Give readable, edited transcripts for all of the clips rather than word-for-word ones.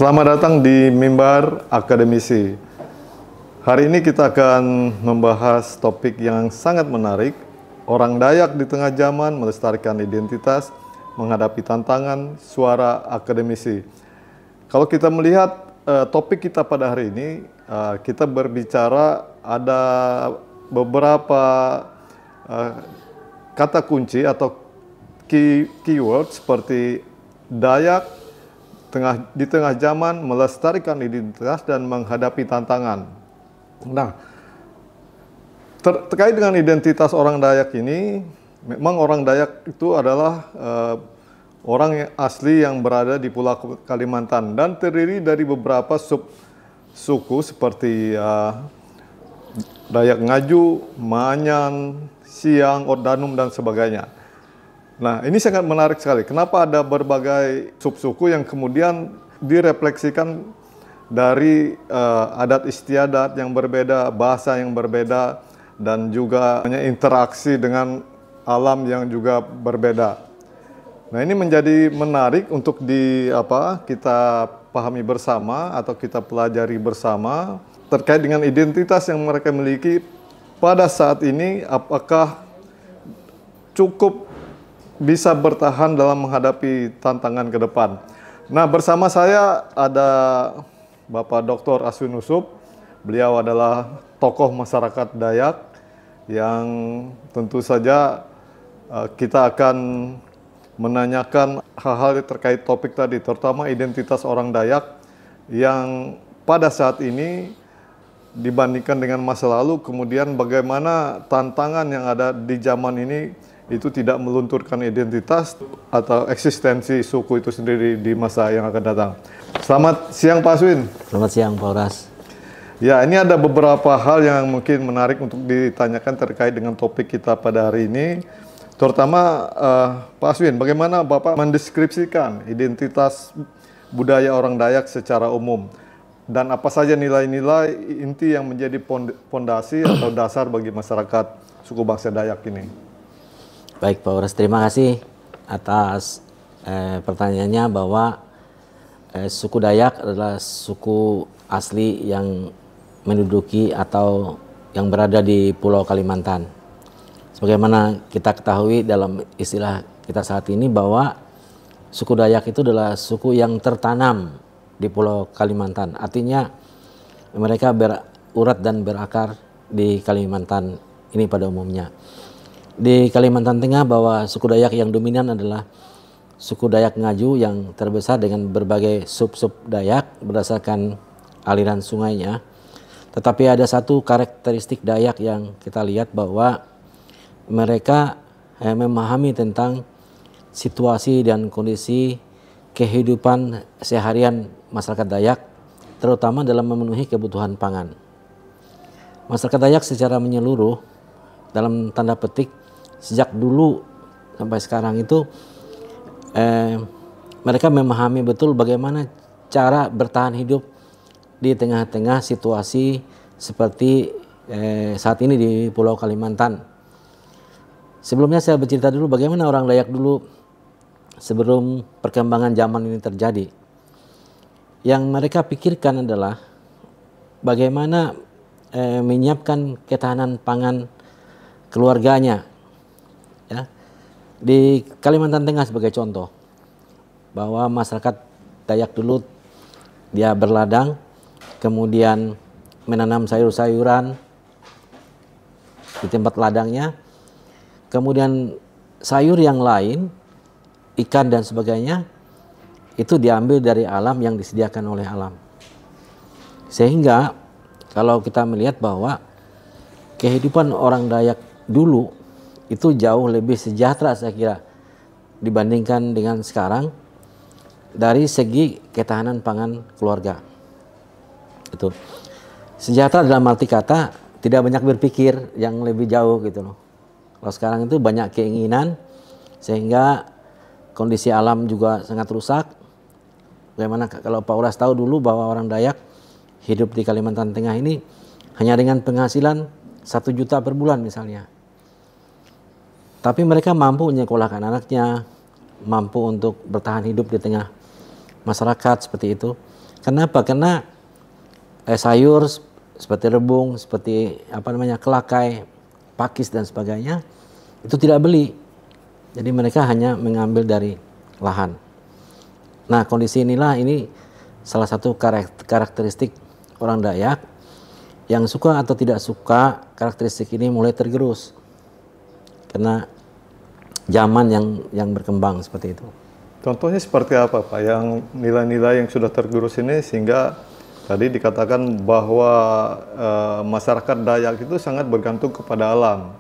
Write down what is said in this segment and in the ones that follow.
Selamat datang di Mimbar Akademisi. Hari ini kita akan membahas topik yang sangat menarik. Orang Dayak di tengah zaman melestarikan identitas, menghadapi tantangan suara akademisi. Kalau kita melihat topik kita pada hari ini, kita berbicara ada beberapa kata kunci atau keyword seperti Dayak di tengah zaman melestarikan identitas dan menghadapi tantangan. Nah, terkait dengan identitas orang Dayak ini, memang orang Dayak itu adalah orang yang asli yang berada di Pulau Kalimantan dan terdiri dari beberapa suku seperti Dayak Ngaju, Maanyan, Siang, Ordanum, dan sebagainya. Nah, ini sangat menarik sekali. Kenapa ada berbagai subsuku yang kemudian direfleksikan dari adat istiadat yang berbeda, bahasa yang berbeda, dan juga interaksi dengan alam yang juga berbeda. Nah, ini menjadi menarik untuk kita pahami bersama atau kita pelajari bersama terkait dengan identitas yang mereka miliki pada saat ini, apakah cukup bisa bertahan dalam menghadapi tantangan ke depan. Nah, bersama saya ada Bapak Dr. Aswin Usup. Beliau adalah tokoh masyarakat Dayak yang tentu saja kita akan menanyakan hal-hal terkait topik tadi, terutama identitas orang Dayak yang pada saat ini dibandingkan dengan masa lalu, kemudian bagaimana tantangan yang ada di zaman ini itu tidak melunturkan identitas atau eksistensi suku itu sendiri di masa yang akan datang. Selamat siang Pak Aswin. Selamat siang Pak Horas. Ya, ini ada beberapa hal yang mungkin menarik untuk ditanyakan terkait dengan topik kita pada hari ini. Terutama Pak Aswin, bagaimana Bapak mendeskripsikan identitas budaya orang Dayak secara umum? Dan apa saja nilai-nilai inti yang menjadi pondasi atau dasar bagi masyarakat suku bangsa Dayak ini? Baik Pak Horas, terima kasih atas pertanyaannya bahwa suku Dayak adalah suku asli yang menduduki atau yang berada di Pulau Kalimantan. Sebagaimana kita ketahui dalam istilah kita saat ini bahwa suku Dayak itu adalah suku yang tertanam di Pulau Kalimantan. Artinya mereka berurat dan berakar di Kalimantan ini pada umumnya. Di Kalimantan Tengah bahwa suku Dayak yang dominan adalah suku Dayak Ngaju yang terbesar dengan berbagai sub-sub Dayak berdasarkan aliran sungainya. Tetapi ada satu karakteristik Dayak yang kita lihat bahwa mereka memahami tentang situasi dan kondisi kehidupan seharian masyarakat Dayak, terutama dalam memenuhi kebutuhan pangan. Masyarakat Dayak secara menyeluruh dalam tanda petik sejak dulu sampai sekarang itu mereka memahami betul bagaimana cara bertahan hidup di tengah-tengah situasi seperti saat ini di Pulau Kalimantan. Sebelumnya saya bercerita dulu bagaimana orang Dayak dulu sebelum perkembangan zaman ini terjadi. Yang mereka pikirkan adalah bagaimana menyiapkan ketahanan pangan keluarganya. Ya, di Kalimantan Tengah sebagai contoh, bahwa masyarakat Dayak dulu dia berladang, kemudian menanam sayur-sayuran di tempat ladangnya, kemudian sayur yang lain, ikan dan sebagainya, itu diambil dari alam yang disediakan oleh alam. Sehingga kalau kita melihat bahwa kehidupan orang Dayak dulu itu jauh lebih sejahtera saya kira dibandingkan dengan sekarang dari segi ketahanan pangan keluarga. Itu sejahtera dalam arti kata tidak banyak berpikir yang lebih jauh gitu loh. Kalau sekarang itu banyak keinginan sehingga kondisi alam juga sangat rusak. Bagaimana kalau Pak Horas tahu dulu bahwa orang Dayak hidup di Kalimantan Tengah ini hanya dengan penghasilan 1 juta per bulan misalnya. Tapi mereka mampu menyekolahkan anaknya, mampu untuk bertahan hidup di tengah masyarakat seperti itu. Kenapa? Karena sayur seperti rebung, seperti kelakai, pakis dan sebagainya itu tidak beli. Jadi mereka hanya mengambil dari lahan. Nah, kondisi inilah ini salah satu karakteristik orang Dayak yang suka atau tidak suka, karakteristik ini mulai tergerus karena zaman yang berkembang seperti itu. Contohnya seperti apa Pak, yang nilai-nilai yang sudah tergerus ini sehingga tadi dikatakan bahwa masyarakat Dayak itu sangat bergantung kepada alam.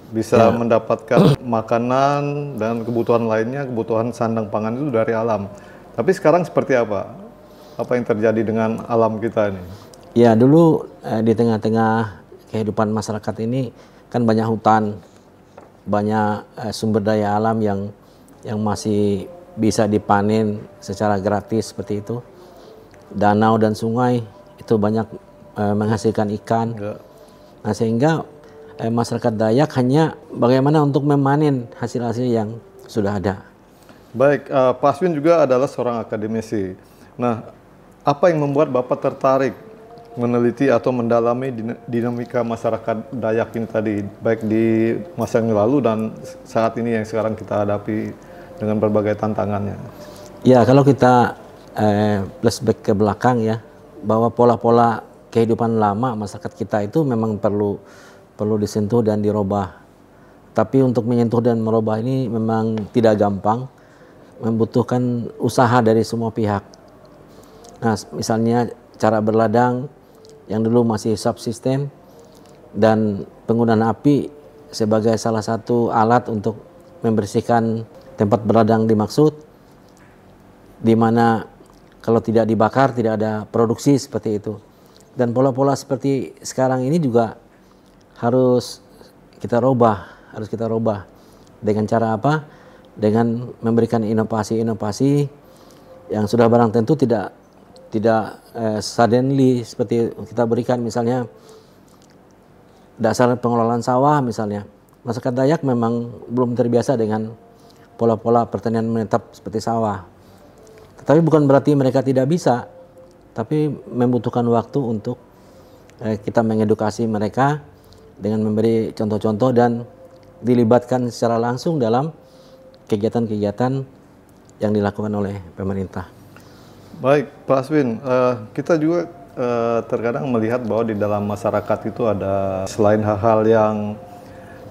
Bisa mendapatkan makanan dan kebutuhan lainnya, kebutuhan sandang pangan itu dari alam. Tapi sekarang seperti apa? Apa yang terjadi dengan alam kita ini? Ya, dulu di tengah-tengah kehidupan masyarakat ini kan banyak hutan, banyak sumber daya alam yang masih bisa dipanen secara gratis seperti itu. Danau dan sungai itu banyak menghasilkan ikan. Ya. Nah, sehingga masyarakat Dayak hanya bagaimana untuk memanen hasil-hasil yang sudah ada. Baik, Pak Aswin juga adalah seorang akademisi. Nah, apa yang membuat Bapak tertarik meneliti atau mendalami dinamika masyarakat Dayak ini tadi, baik di masa yang lalu dan saat ini yang sekarang kita hadapi dengan berbagai tantangannya? Ya, kalau kita flashback ke belakang ya, bahwa pola-pola kehidupan lama masyarakat kita itu memang perlu disentuh dan dirubah. Tapi untuk menyentuh dan merubah ini memang tidak gampang, membutuhkan usaha dari semua pihak. Nah, misalnya cara berladang yang dulu masih subsisten dan penggunaan api sebagai salah satu alat untuk membersihkan tempat berladang dimaksud, di mana kalau tidak dibakar tidak ada produksi seperti itu. Dan pola-pola seperti sekarang ini juga harus kita rubah dengan cara apa? Dengan memberikan inovasi-inovasi yang sudah barang tentu tidak suddenly seperti kita berikan, misalnya dasar pengelolaan sawah misalnya. Masyarakat Dayak memang belum terbiasa dengan pola-pola pertanian menetap seperti sawah. Tetapi bukan berarti mereka tidak bisa, tapi membutuhkan waktu untuk kita mengedukasi mereka dengan memberi contoh-contoh dan dilibatkan secara langsung dalam kegiatan-kegiatan yang dilakukan oleh pemerintah. Baik, Pak Aswin, kita juga terkadang melihat bahwa di dalam masyarakat itu ada selain hal-hal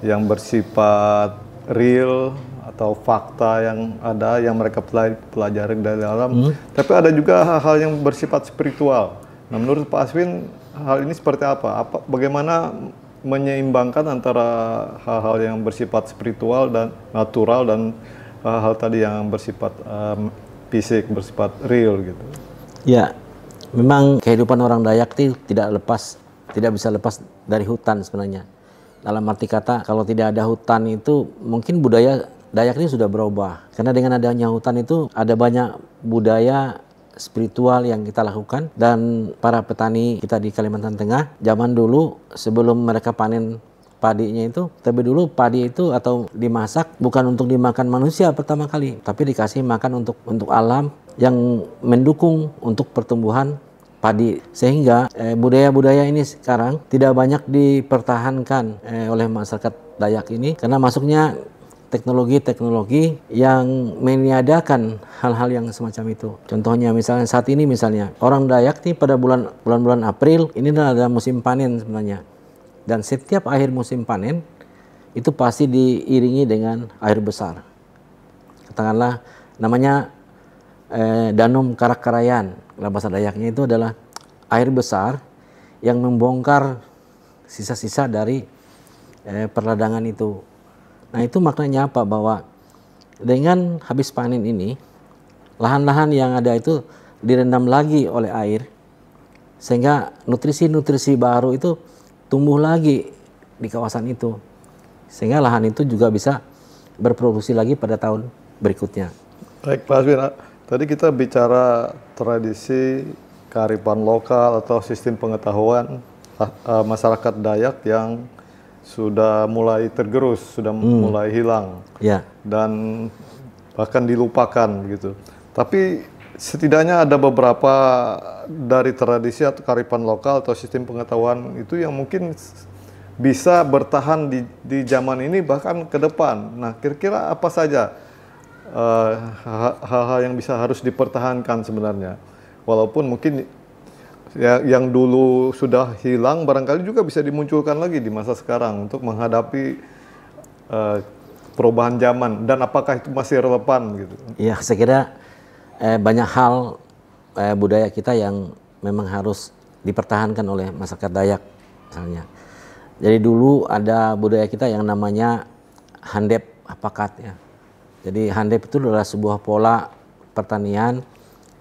yang bersifat real atau fakta yang ada yang mereka pelajari dari alam, tapi ada juga hal-hal yang bersifat spiritual. Nah, menurut Pak Aswin, hal ini seperti apa? Bagaimana menyeimbangkan antara hal-hal yang bersifat spiritual dan natural dan hal-hal tadi yang bersifat fisik, bersifat real gitu? Ya, memang kehidupan orang Dayak itu tidak bisa lepas dari hutan sebenarnya. Dalam arti kata, kalau tidak ada hutan itu mungkin budaya Dayak ini sudah berubah. Karena dengan adanya hutan itu ada banyak budaya spiritual yang kita lakukan, dan para petani kita di Kalimantan Tengah zaman dulu sebelum mereka panen padinya itu, tapi dulu padi itu atau dimasak bukan untuk dimakan manusia pertama kali, tapi dikasih makan untuk alam yang mendukung untuk pertumbuhan padi. Sehingga budaya-budaya ini sekarang tidak banyak dipertahankan oleh masyarakat Dayak ini karena masuknya teknologi-teknologi yang meniadakan hal-hal yang semacam itu. Contohnya misalnya saat ini orang Dayak nih pada bulan-bulan April ini adalah musim panen sebenarnya. Dan setiap akhir musim panen itu pasti diiringi dengan air besar. Katakanlah namanya Danum Karak-Karayan. Dalam bahasa Dayaknya itu adalah air besar yang membongkar sisa-sisa dari perladangan itu. Nah, itu maknanya apa? Bahwa dengan habis panen ini, lahan-lahan yang ada itu direndam lagi oleh air, sehingga nutrisi-nutrisi baru itu tumbuh lagi di kawasan itu. Sehingga lahan itu juga bisa berproduksi lagi pada tahun berikutnya. Baik, Pak Aswin, tadi kita bicara tradisi, kearifan lokal atau sistem pengetahuan masyarakat Dayak yang sudah mulai tergerus, sudah mulai hilang, dan bahkan dilupakan gitu. Tapi setidaknya ada beberapa dari tradisi atau kearifan lokal atau sistem pengetahuan itu yang mungkin bisa bertahan di zaman ini bahkan ke depan. Nah, kira-kira apa saja hal-hal yang bisa harus dipertahankan sebenarnya? Walaupun mungkin ya, yang dulu sudah hilang barangkali juga bisa dimunculkan lagi di masa sekarang untuk menghadapi perubahan zaman, dan apakah itu masih relevan gitu? Ya, saya kira banyak hal budaya kita yang memang harus dipertahankan oleh masyarakat Dayak misalnya. Jadi dulu ada budaya kita yang namanya handep apakat ya. Jadi handep itu adalah sebuah pola pertanian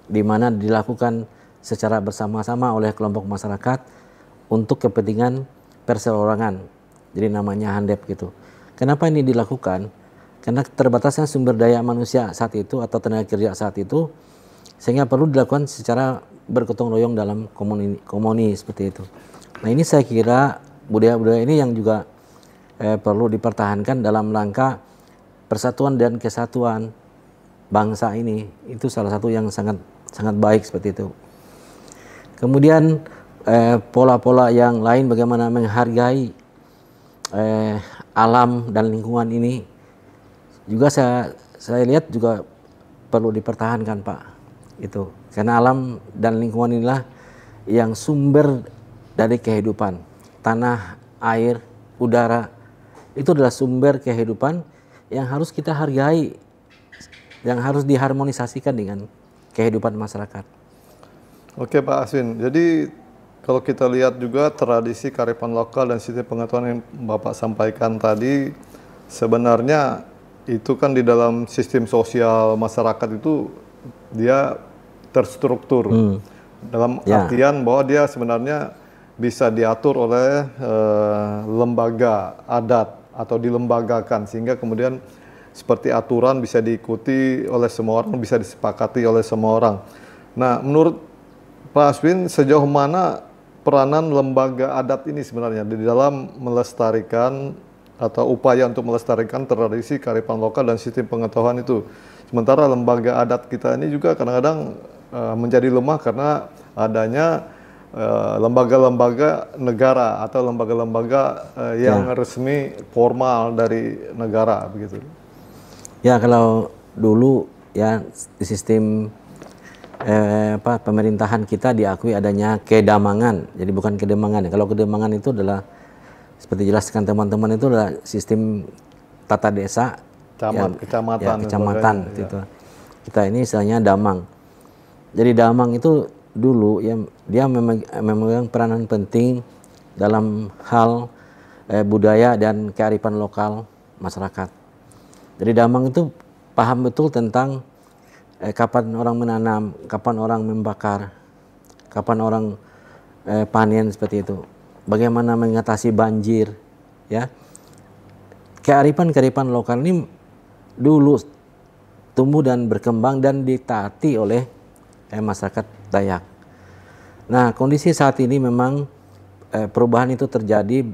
di mana dilakukan secara bersama-sama oleh kelompok masyarakat untuk kepentingan perseorangan. Jadi namanya handep gitu. Kenapa ini dilakukan? Karena terbatasnya sumber daya manusia saat itu atau tenaga kerja saat itu, sehingga perlu dilakukan secara bergotong royong dalam komuni seperti itu. Nah, ini saya kira budaya-budaya ini yang juga perlu dipertahankan dalam rangka persatuan dan kesatuan bangsa ini. Itu salah satu yang sangat baik seperti itu. Kemudian pola-pola yang lain bagaimana menghargai alam dan lingkungan ini juga saya lihat juga perlu dipertahankan, Pak. Itu karena alam dan lingkungan inilah yang sumber dari kehidupan. Tanah, air, udara itu adalah sumber kehidupan yang harus kita hargai, yang harus diharmonisasikan dengan kehidupan masyarakat. Oke Pak Aswin, jadi kalau kita lihat juga tradisi kearifan lokal dan sistem pengetahuan yang Bapak sampaikan tadi, sebenarnya itu kan di dalam sistem sosial masyarakat itu dia terstruktur. Dalam artian bahwa dia sebenarnya bisa diatur oleh lembaga adat atau dilembagakan, sehingga kemudian seperti aturan bisa diikuti oleh semua orang, bisa disepakati oleh semua orang. Nah, menurut Pak Aswin, sejauh mana peranan lembaga adat ini sebenarnya di dalam melestarikan atau upaya untuk melestarikan tradisi kearifan lokal dan sistem pengetahuan itu? Sementara lembaga adat kita ini juga kadang-kadang menjadi lemah karena adanya lembaga-lembaga negara atau lembaga-lembaga yang resmi formal dari negara begitu. Ya, kalau dulu ya di sistem pemerintahan kita diakui adanya kedamangan. Jadi bukan kedemangan. Kalau kedemangan itu adalah seperti jelaskan teman-teman itu adalah sistem tata desa, kecamatan gitu. Kita ini istilahnya damang. Jadi damang itu dulu ya dia memegang peranan penting dalam hal budaya dan kearifan lokal masyarakat. Jadi damang itu paham betul tentang kapan orang menanam, kapan orang membakar, kapan orang panen seperti itu. Bagaimana mengatasi banjir, ya. Kearifan lokal ini dulu tumbuh dan berkembang dan ditaati oleh masyarakat Dayak. Nah, kondisi saat ini memang perubahan itu terjadi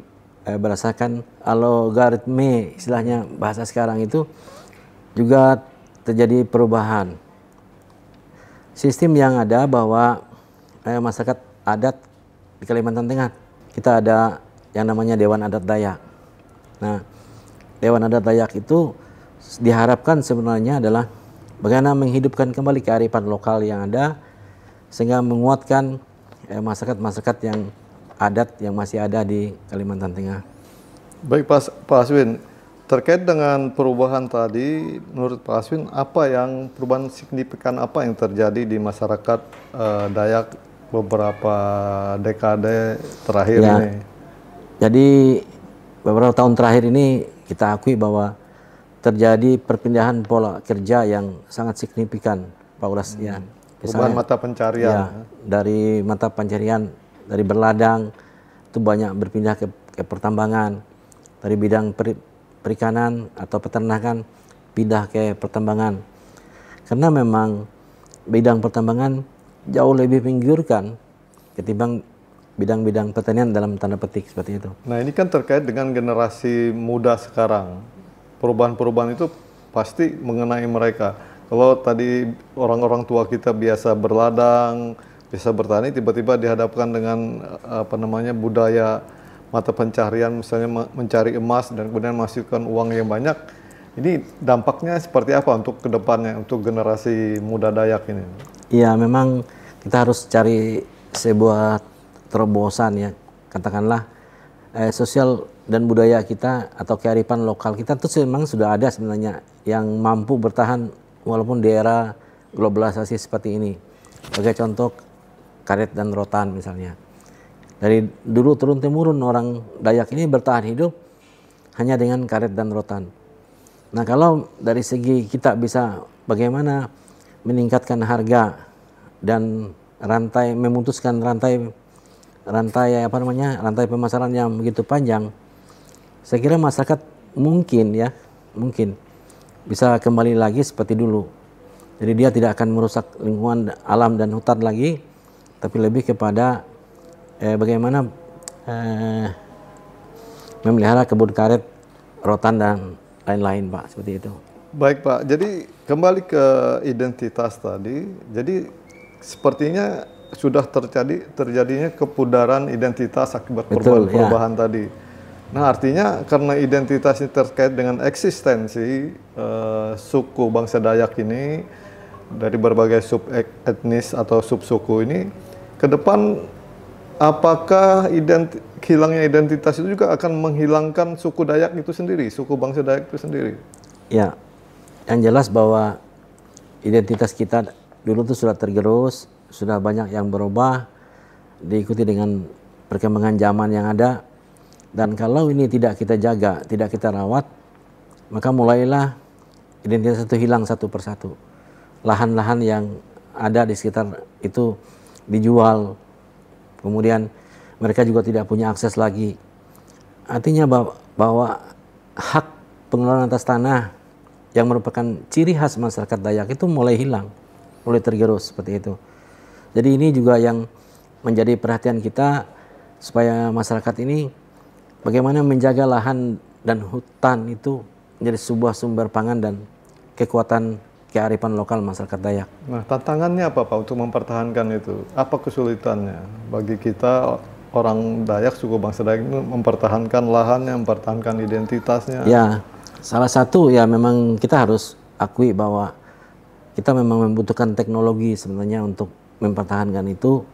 berdasarkan algoritme, istilahnya bahasa sekarang itu juga terjadi perubahan. Sistem yang ada bahwa masyarakat adat di Kalimantan Tengah, kita ada yang namanya Dewan Adat Dayak. Nah, Dewan Adat Dayak itu diharapkan sebenarnya adalah bagaimana menghidupkan kembali kearifan lokal yang ada sehingga menguatkan masyarakat-masyarakat yang adat yang masih ada di Kalimantan Tengah. Baik Pak Aswin, terkait dengan perubahan tadi, menurut Pak Aswin apa yang perubahan signifikan apa yang terjadi di masyarakat Dayak beberapa dekade terakhir ini? Jadi beberapa tahun terakhir ini kita akui bahwa terjadi perpindahan pola kerja yang sangat signifikan, Pak Ulas. Ya, perubahan mata pencarian. Ya, dari mata pencarian dari berladang itu banyak berpindah ke pertambangan, dari bidang perikanan atau peternakan pindah ke pertambangan. Karena memang bidang pertambangan jauh lebih menggiurkan ketimbang bidang-bidang pertanian dalam tanda petik seperti itu. Nah, ini kan terkait dengan generasi muda sekarang. Perubahan-perubahan itu pasti mengenai mereka. Kalau tadi orang-orang tua kita biasa berladang, biasa bertani, tiba-tiba dihadapkan dengan apa namanya budaya mata pencaharian, misalnya mencari emas dan kemudian menghasilkan uang yang banyak. Ini dampaknya seperti apa untuk kedepannya, untuk generasi muda Dayak ini? Iya, memang kita harus cari sebuah terobosan ya, katakanlah sosial dan budaya kita atau kearifan lokal kita tuh memang sudah ada sebenarnya yang mampu bertahan walaupun di era globalisasi seperti ini. Sebagai contoh karet dan rotan misalnya. Dari dulu turun-temurun orang Dayak ini bertahan hidup hanya dengan karet dan rotan. Nah, kalau dari segi kita bisa bagaimana meningkatkan harga dan memutuskan rantai pemasaran yang begitu panjang, saya kira masyarakat mungkin bisa kembali lagi seperti dulu. Jadi dia tidak akan merusak lingkungan alam dan hutan lagi, tapi lebih kepada bagaimana memelihara kebun karet, rotan dan lain-lain, Pak, seperti itu. Baik Pak, jadi kembali ke identitas tadi, jadi sepertinya sudah terjadinya kepudaran identitas akibat perubahan tadi. Nah, artinya karena identitas ini terkait dengan eksistensi suku bangsa Dayak ini dari berbagai sub etnis atau sub suku ini, ke depan apakah hilangnya identitas itu juga akan menghilangkan suku Dayak itu sendiri, suku bangsa Dayak itu sendiri? Ya, yang jelas bahwa identitas kita dulu itu sudah tergerus, sudah banyak yang berubah, diikuti dengan perkembangan zaman yang ada. Dan kalau ini tidak kita jaga, tidak kita rawat, maka mulailah identitas itu hilang satu persatu. Lahan-lahan yang ada di sekitar itu dijual, kemudian mereka juga tidak punya akses lagi. Artinya bahwa hak pengelolaan atas tanah yang merupakan ciri khas masyarakat Dayak itu mulai hilang, mulai tergerus seperti itu. Jadi ini juga yang menjadi perhatian kita supaya masyarakat ini bagaimana menjaga lahan dan hutan itu menjadi sebuah sumber pangan dan kekuatan kearifan lokal masyarakat Dayak. Nah, tantangannya apa Pak untuk mempertahankan itu? Apa kesulitannya bagi kita orang Dayak, suku bangsa Dayak itu mempertahankan lahannya, mempertahankan identitasnya? Ya, salah satu ya memang kita harus akui bahwa kita memang membutuhkan teknologi sebenarnya untuk mempertahankan itu,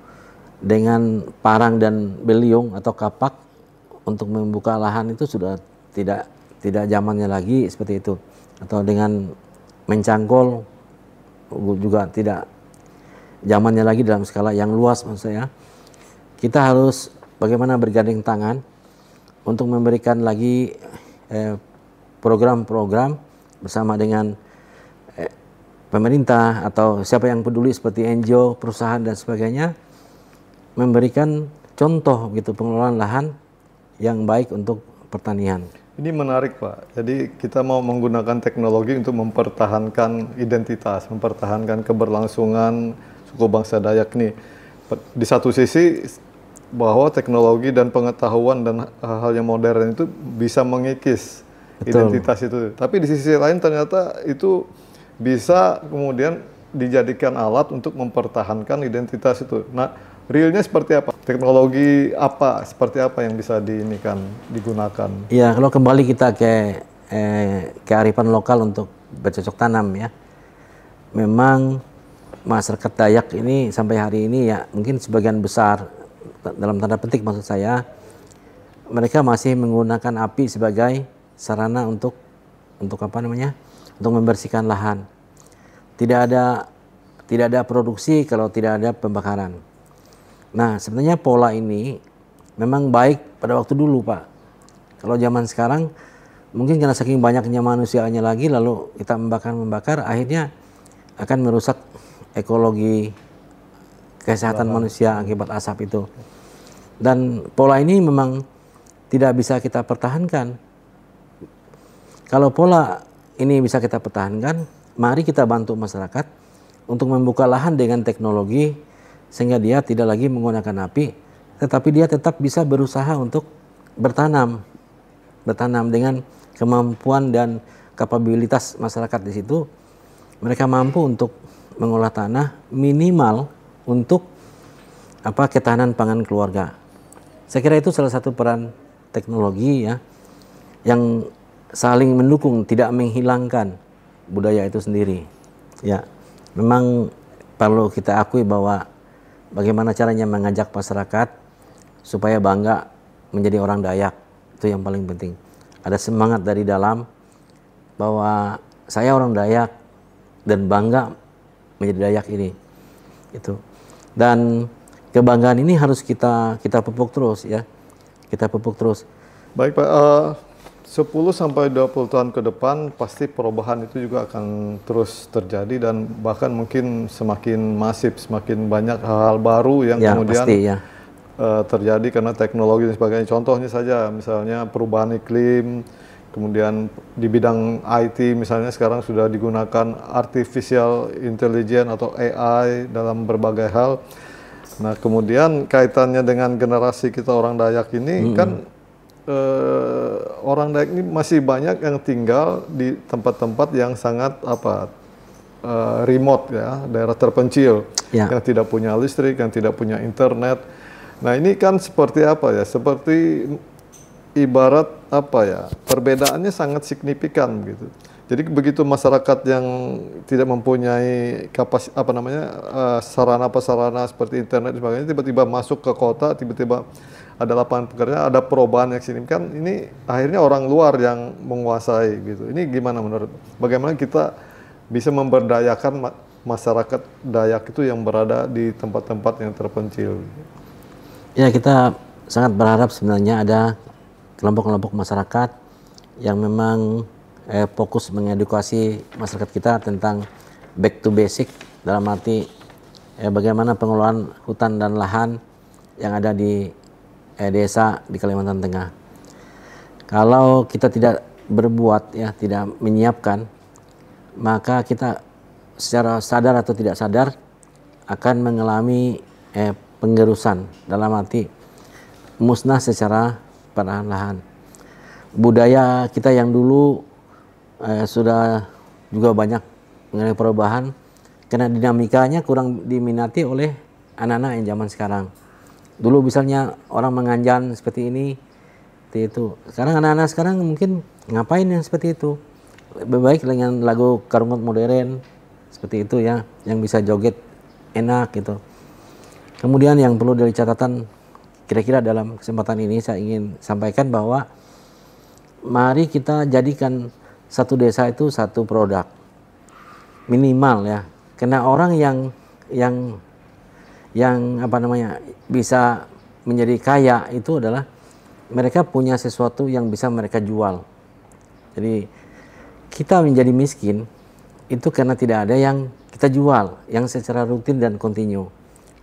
dengan parang dan beliung atau kapak untuk membuka lahan itu sudah tidak zamannya lagi seperti itu, atau dengan mencangkul juga tidak zamannya lagi dalam skala yang luas. Maksud saya kita harus bagaimana bergandeng tangan untuk memberikan lagi program-program bersama dengan pemerintah atau siapa yang peduli seperti NGO, perusahaan dan sebagainya, memberikan contoh gitu pengelolaan lahan yang baik untuk pertanian. Ini menarik Pak. Jadi kita mau menggunakan teknologi untuk mempertahankan identitas, mempertahankan keberlangsungan suku bangsa Dayak ini. Di satu sisi bahwa teknologi dan pengetahuan dan hal-hal yang modern itu bisa mengikis identitas itu. Tapi di sisi lain ternyata itu bisa kemudian dijadikan alat untuk mempertahankan identitas itu. Nah, realnya seperti apa? Teknologi apa, seperti apa yang bisa digunakan? Iya, kalau kembali kita ke kearifan lokal untuk bercocok tanam ya. Memang masyarakat Dayak ini sampai hari ini ya mungkin sebagian besar, dalam tanda petik maksud saya, mereka masih menggunakan api sebagai sarana untuk apa namanya? Untuk membersihkan lahan. Tidak ada produksi kalau tidak ada pembakaran. Nah, sebenarnya pola ini memang baik pada waktu dulu, Pak. Kalau zaman sekarang mungkin karena saking banyaknya manusianya lagi, lalu kita membakar, akhirnya akan merusak ekologi kesehatan manusia akibat asap itu. Dan pola ini memang tidak bisa kita pertahankan. Kalau pola ini bisa kita pertahankan, mari kita bantu masyarakat untuk membuka lahan dengan teknologi sehingga dia tidak lagi menggunakan api, tetapi dia tetap bisa berusaha untuk bertanam dengan kemampuan dan kapabilitas masyarakat di situ. mereka mampu untuk mengolah tanah minimal untuk ketahanan pangan keluarga. Saya kira itu salah satu peran teknologi ya, yang saling mendukung, tidak menghilangkan budaya itu sendiri. Ya, memang perlu kita akui bahwa bagaimana caranya mengajak masyarakat supaya bangga menjadi orang Dayak, itu yang paling penting. Ada semangat dari dalam bahwa saya orang Dayak dan bangga menjadi Dayak ini. Itu. Dan kebanggaan ini harus kita pupuk terus ya. Kita pupuk terus. Baik Pak, 10 sampai 20 tahun ke depan pasti perubahan itu juga akan terus terjadi dan bahkan mungkin semakin masif, semakin banyak hal-hal baru yang ya, kemudian pasti, ya. Terjadi karena teknologi dan sebagainya. Contohnya saja misalnya perubahan iklim, kemudian di bidang IT misalnya sekarang sudah digunakan artificial intelligence atau AI dalam berbagai hal. Nah kemudian kaitannya dengan generasi kita orang Dayak ini kan orang Dayak ini masih banyak yang tinggal di tempat-tempat yang sangat remote ya, daerah terpencil, yang tidak punya listrik, yang tidak punya internet. Nah ini kan seperti apa ya? Seperti ibarat perbedaannya sangat signifikan gitu. Jadi begitu masyarakat yang tidak mempunyai sarana seperti internet dan sebagainya tiba-tiba masuk ke kota, tiba-tiba ada lapangan pekerjaan, ada perubahan yang signifikan, ini akhirnya orang luar yang menguasai gitu. Ini gimana menurut? Bagaimana kita bisa memberdayakan masyarakat Dayak itu yang berada di tempat-tempat yang terpencil? Ya, kita sangat berharap sebenarnya ada kelompok-kelompok masyarakat yang memang fokus mengedukasi masyarakat kita tentang back to basic, dalam arti bagaimana pengelolaan hutan dan lahan yang ada di desa di Kalimantan Tengah. Kalau kita tidak berbuat ya, tidak menyiapkan, maka kita secara sadar atau tidak sadar akan mengalami penggerusan, dalam arti musnah secara perlahan-lahan. Budaya kita yang dulu sudah juga banyak mengalami perubahan karena dinamikanya kurang diminati oleh anak-anak yang zaman sekarang. Dulu misalnya orang menganjan seperti ini, seperti itu. Sekarang anak-anak sekarang mungkin ngapain yang seperti itu? Lebih baik dengan lagu karungut modern seperti itu ya, yang bisa joget enak gitu. Kemudian yang perlu dari catatan, kira-kira dalam kesempatan ini saya ingin sampaikan bahwa mari kita jadikan satu desa itu satu produk minimal ya, karena orang yang bisa menjadi kaya itu adalah mereka punya sesuatu yang bisa mereka jual. Jadi kita menjadi miskin itu karena tidak ada yang kita jual yang secara rutin dan kontinu,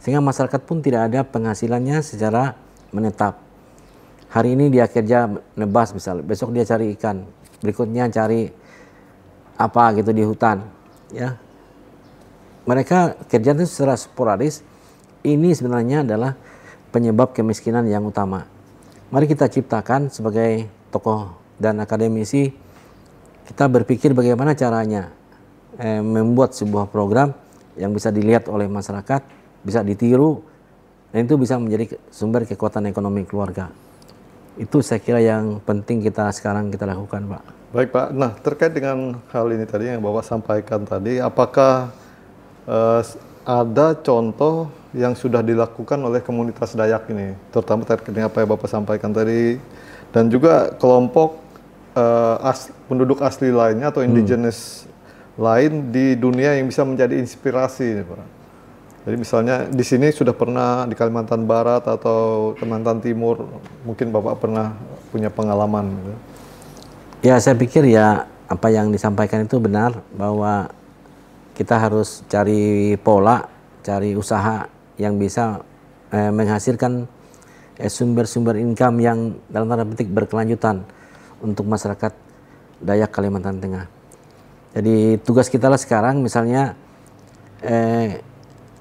sehingga masyarakat pun tidak ada penghasilannya secara menetap. Hari ini dia kerja nebas misalnya, besok dia cari ikan, berikutnya cari apa gitu di hutan ya. Mereka kerja itu secara sporadis. Ini sebenarnya adalah penyebab kemiskinan yang utama. Mari kita ciptakan sebagai tokoh dan akademisi, kita berpikir bagaimana caranya membuat sebuah program yang bisa dilihat oleh masyarakat, bisa ditiru, dan itu bisa menjadi sumber kekuatan ekonomi keluarga. Itu saya kira yang penting sekarang kita lakukan, Pak. Baik Pak, nah terkait dengan hal ini tadi yang Bapak sampaikan tadi, apakah ada contoh yang sudah dilakukan oleh komunitas Dayak ini, terutama terkait dengan apa yang Bapak sampaikan tadi, dan juga kelompok penduduk asli lainnya atau indigenous lain di dunia yang bisa menjadi inspirasi nih, Pak? Jadi misalnya di sini sudah pernah di Kalimantan Barat atau Kalimantan Timur, mungkin Bapak pernah punya pengalaman gitu. Ya, saya pikir ya apa yang disampaikan itu benar, bahwa kita harus cari pola, cari usaha yang bisa menghasilkan sumber-sumber income yang dalam tanda petik berkelanjutan untuk masyarakat Dayak Kalimantan Tengah. Jadi tugas kita lah sekarang misalnya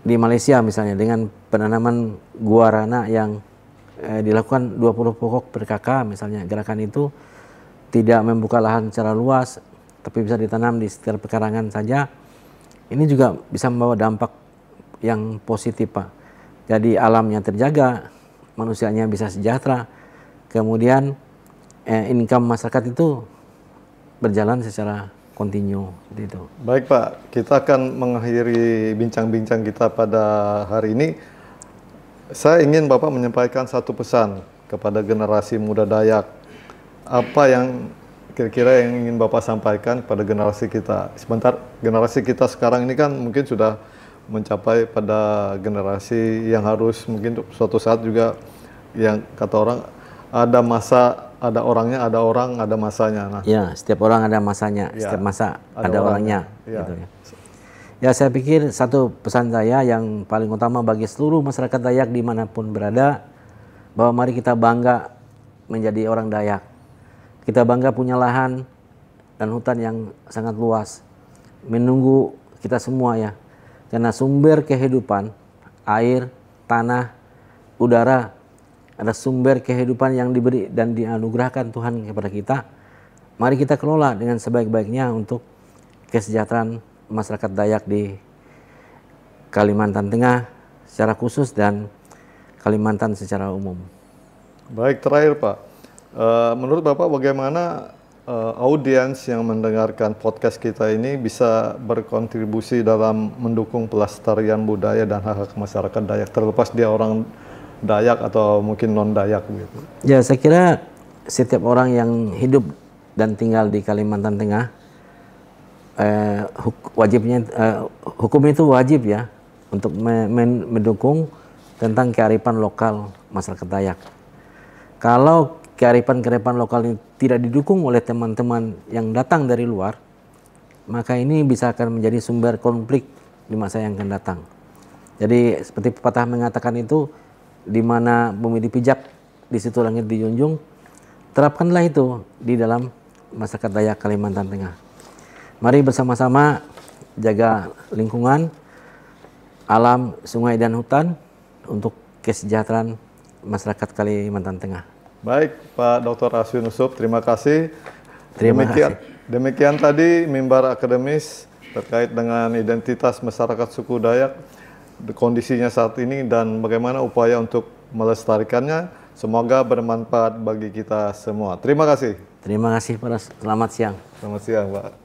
di Malaysia misalnya dengan penanaman guarana yang dilakukan 20 pokok per kakak misalnya, gerakan itu tidak membuka lahan secara luas tapi bisa ditanam di sekitar pekarangan saja, Ini juga bisa membawa dampak yang positif, Pak. Jadi alamnya terjaga, manusianya bisa sejahtera, kemudian income masyarakat itu berjalan secara kontinu seperti itu. Baik Pak, kita akan mengakhiri bincang-bincang kita pada hari ini. Saya ingin Bapak menyampaikan satu pesan kepada generasi muda Dayak. Apa yang kira-kira yang ingin Bapak sampaikan pada generasi kita? Sebentar, generasi kita sekarang ini kan mungkin sudah mencapai pada generasi yang harus mungkin suatu saat juga yang kata orang ada masa, ada orangnya, ada orang, ada masanya. Nah, ya, setiap orang ada masanya, ya, setiap masa ada orangnya. Ya. Gitu ya. Ya, saya pikir satu pesan saya yang paling utama bagi seluruh masyarakat Dayak dimanapun berada, bahwa mari kita bangga menjadi orang Dayak. Kita bangga punya lahan dan hutan yang sangat luas, menunggu kita semua ya. Karena sumber kehidupan, air, tanah, udara, ada sumber kehidupan yang diberi dan dianugerahkan Tuhan kepada kita. Mari kita kelola dengan sebaik-baiknya untuk kesejahteraan masyarakat Dayak di Kalimantan Tengah secara khusus dan Kalimantan secara umum. Baik, terakhir Pak, menurut Bapak bagaimana audiens yang mendengarkan podcast kita ini bisa berkontribusi dalam mendukung pelestarian budaya dan hak-hak masyarakat Dayak, terlepas dia orang Dayak atau mungkin non-Dayak gitu? Ya, saya kira setiap orang yang hidup dan tinggal di Kalimantan Tengah, hukum itu wajib ya untuk mendukung tentang kearifan lokal masyarakat Dayak. Kalau kearifan lokal ini tidak didukung oleh teman-teman yang datang dari luar, maka ini bisa akan menjadi sumber konflik di masa yang akan datang. Jadi seperti pepatah mengatakan itu, di mana bumi dipijak, di situ langit dijunjung. Terapkanlah itu di dalam masyarakat Dayak Kalimantan Tengah. Mari bersama-sama jaga lingkungan, alam, sungai dan hutan untuk kesejahteraan masyarakat Kalimantan Tengah. Baik, Pak Dr. Aswin Usop, terima kasih. Terima kasih. Demikian tadi mimbar akademis terkait dengan identitas masyarakat suku Dayak, kondisinya saat ini dan bagaimana upaya untuk melestarikannya. Semoga bermanfaat bagi kita semua. Terima kasih. Terima kasih, selamat siang. Selamat siang, Pak.